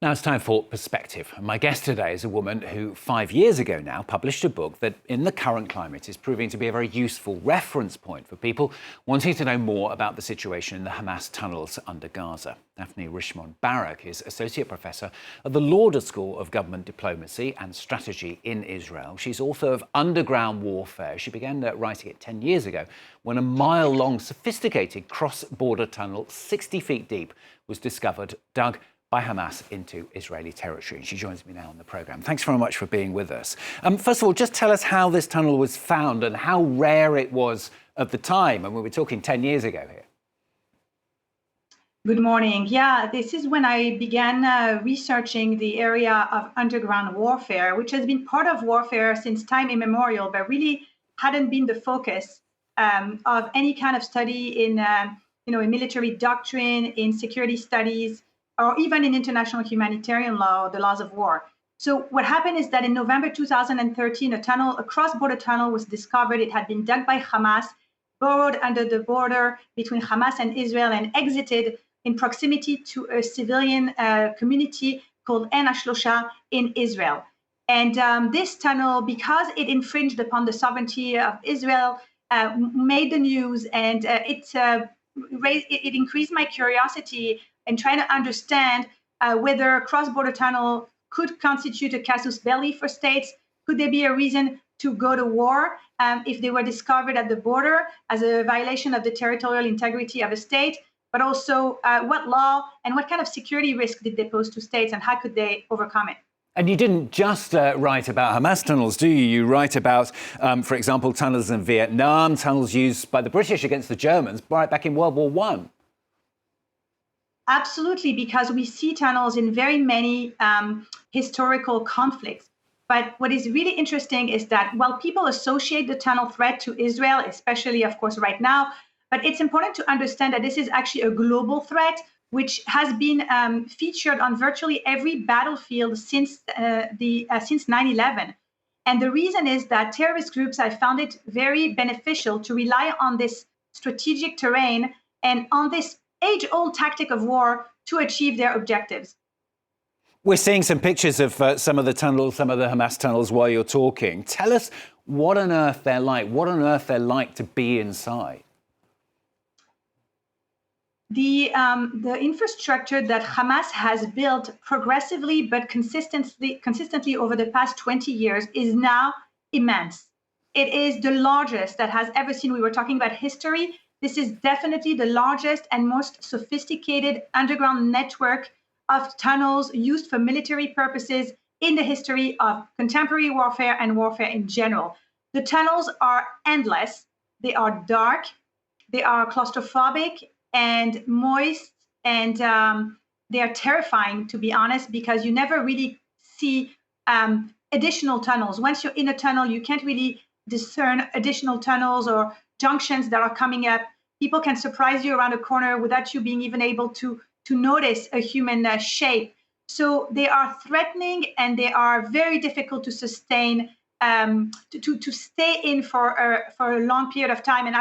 Now it's time for Perspective. My guest today is a woman who 5 years ago now published a book that in the current climate is proving to be a very useful reference point for people wanting to know more about the situation in the Hamas tunnels under Gaza. Daphné Richemond-Barak is Associate Professor at the Lauder School of Government Diplomacy and Strategy in Israel. She's author of Underground Warfare. She began writing it 10 years ago when a mile-long sophisticated cross-border tunnel 60 feet deep was discovered, dug by Hamas into Israeli territory. And she joins me now on the programme. Thanks very much for being with us. First of all, just tell us how this tunnel was found and how rare it was at the time. And we were talking 10 years ago here. Good morning. Yeah, this is when I began researching the area of underground warfare, which has been part of warfare since time immemorial, but really hadn't been the focus of any kind of study in military doctrine, in security studies, or even in international humanitarian law, the laws of war. So what happened is that in November 2013, a cross-border tunnel was discovered. It had been dug by Hamas, burrowed under the border between Hamas and Israel, and exited in proximity to a civilian community called En Ashlosha in Israel. And this tunnel, because it infringed upon the sovereignty of Israel, made the news, and it increased my curiosity and trying to understand whether a cross-border tunnel could constitute a casus belli for states. Could there be a reason to go to war if they were discovered at the border as a violation of the territorial integrity of a state? But also, what law and what kind of security risk did they pose to states, and how could they overcome it? And you didn't just write about Hamas tunnels, do you? You write about, for example, tunnels in Vietnam, tunnels used by the British against the Germans right back in World War I. Absolutely, because we see tunnels in very many historical conflicts. But what is really interesting is that while people associate the tunnel threat to Israel, especially, of course, right now, but it's important to understand that this is actually a global threat, which has been featured on virtually every battlefield since 9/11. And the reason is that terrorist groups have found it very beneficial to rely on this strategic terrain and on this age-old tactic of war to achieve their objectives. We're seeing some pictures of some of the tunnels, some of the Hamas tunnels while you're talking. Tell us what on earth they're like, to be inside. The infrastructure that Hamas has built progressively but consistently over the past 20 years is now immense. It is the largest that has ever seen. We were talking about history. This is definitely the largest and most sophisticated underground network of tunnels used for military purposes in the history of contemporary warfare and warfare in general. The tunnels are endless. They are dark. They are claustrophobic and moist, and they are terrifying, to be honest, because you never really see additional tunnels. Once you're in a tunnel, you can't really discern additional tunnels or junctions that are coming up. People can surprise you around a corner without you being even able to notice a human shape. So they are threatening, and they are very difficult to sustain, to stay in for a long period of time. And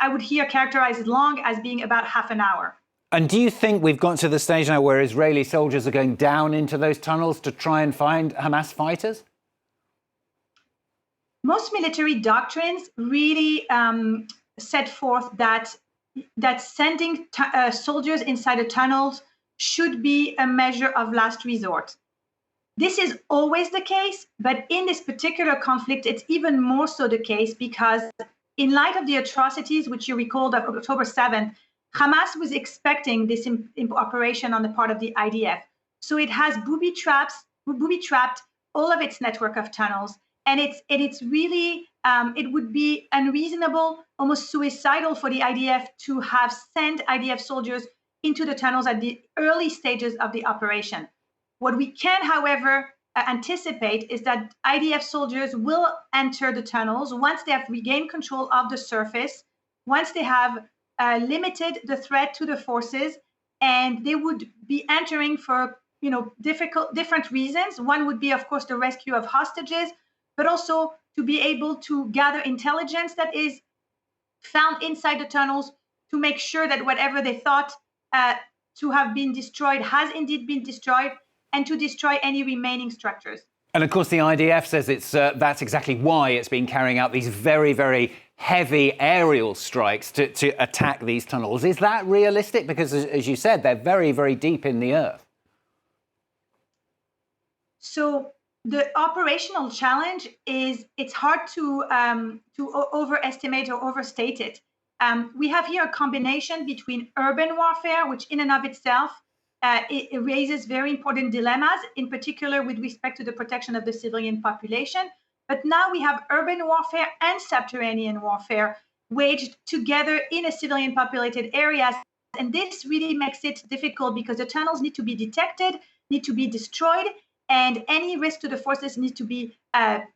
I would here characterize as long as being about half an hour. And do you think we've got to the stage now where Israeli soldiers are going down into those tunnels to try and find Hamas fighters? Most military doctrines really set forth that sending soldiers inside the tunnels should be a measure of last resort. This is always the case, but in this particular conflict, it's even more so the case because in light of the atrocities, which you recalled of October 7th, Hamas was expecting this operation on the part of the IDF. So it has booby-trapped all of its network of tunnels. And it's really, it would be unreasonable, almost suicidal for the IDF to have sent IDF soldiers into the tunnels at the early stages of the operation. What we can, however, anticipate is that IDF soldiers will enter the tunnels once they have regained control of the surface, once they have limited the threat to the forces, and they would be entering for different reasons. One would be, of course, the rescue of hostages, but also to be able to gather intelligence that is found inside the tunnels to make sure that whatever they thought to have been destroyed has indeed been destroyed, and to destroy any remaining structures. And of course, the IDF says that's exactly why it's been carrying out these very, very heavy aerial strikes to attack these tunnels. Is that realistic? Because, as you said, they're very, very deep in the earth. So the operational challenge is it's hard to overestimate or overstate it. We have here a combination between urban warfare, which in and of itself it raises very important dilemmas, in particular with respect to the protection of the civilian population. But now we have urban warfare and subterranean warfare waged together in a civilian populated areas. And this really makes it difficult because the tunnels need to be detected, need to be destroyed, and any risk to the forces needs to be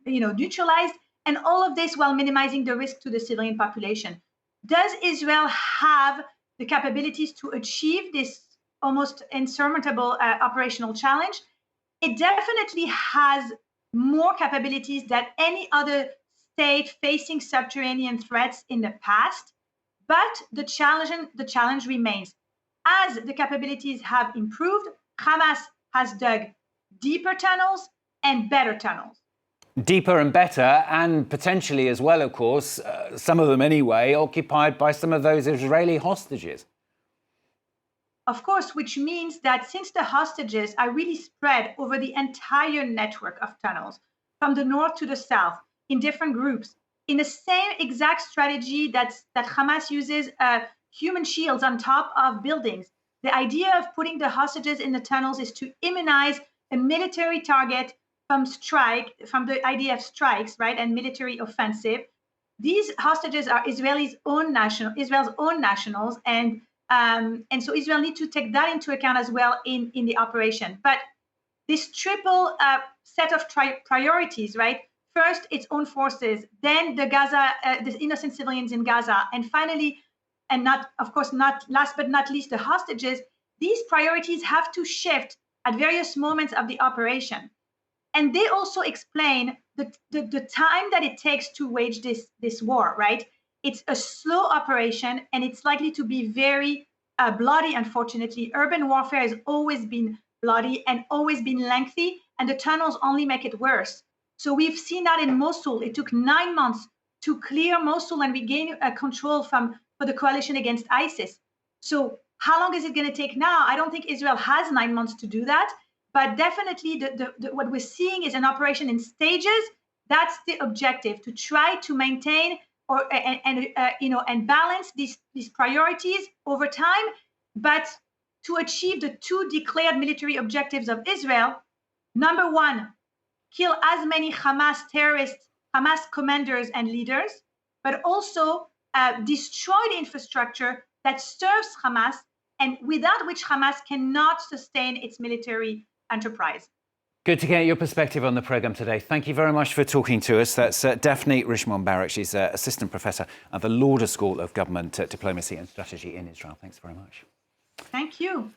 neutralized. And all of this while minimizing the risk to the civilian population. Does Israel have the capabilities to achieve this almost insurmountable operational challenge? It definitely has more capabilities than any other state facing subterranean threats in the past, but the challenge remains. As the capabilities have improved, Hamas has dug deeper tunnels and better tunnels. Deeper and better, and potentially as well, of course, some of them anyway, occupied by some of those Israeli hostages. Of course, which means that since the hostages are really spread over the entire network of tunnels, from the north to the south, in different groups, in the same exact strategy that Hamas uses human shields on top of buildings. The idea of putting the hostages in the tunnels is to immunize a military target from the idea of strikes, right, and military offensive. These hostages are Israel's own nationals, and so Israel needs to take that into account as well in the operation. But this triple set of priorities, right? First, its own forces, then the innocent civilians in Gaza, and finally, and not last but not least, the hostages. These priorities have to shift at various moments of the operation. And they also explain the time that it takes to wage this war, right? It's a slow operation, and it's likely to be very bloody, unfortunately. Urban warfare has always been bloody and always been lengthy, and the tunnels only make it worse. So we've seen that in Mosul. It took 9 months to clear Mosul and regain control for the coalition against ISIS. So how long is it going to take now? I don't think Israel has 9 months to do that. But definitely, what we're seeing is an operation in stages. That's the objective: to try to maintain and balance these priorities over time, but to achieve the two declared military objectives of Israel. Number one, kill as many Hamas terrorists, Hamas commanders and leaders, but also destroy the infrastructure that serves Hamas and without which Hamas cannot sustain its military enterprise. Good to get your perspective on the programme today. Thank you very much for talking to us. That's Daphné Richemond-Barak. She's Assistant Professor at the Lauder School of Government Diplomacy and Strategy in Israel. Thanks very much. Thank you.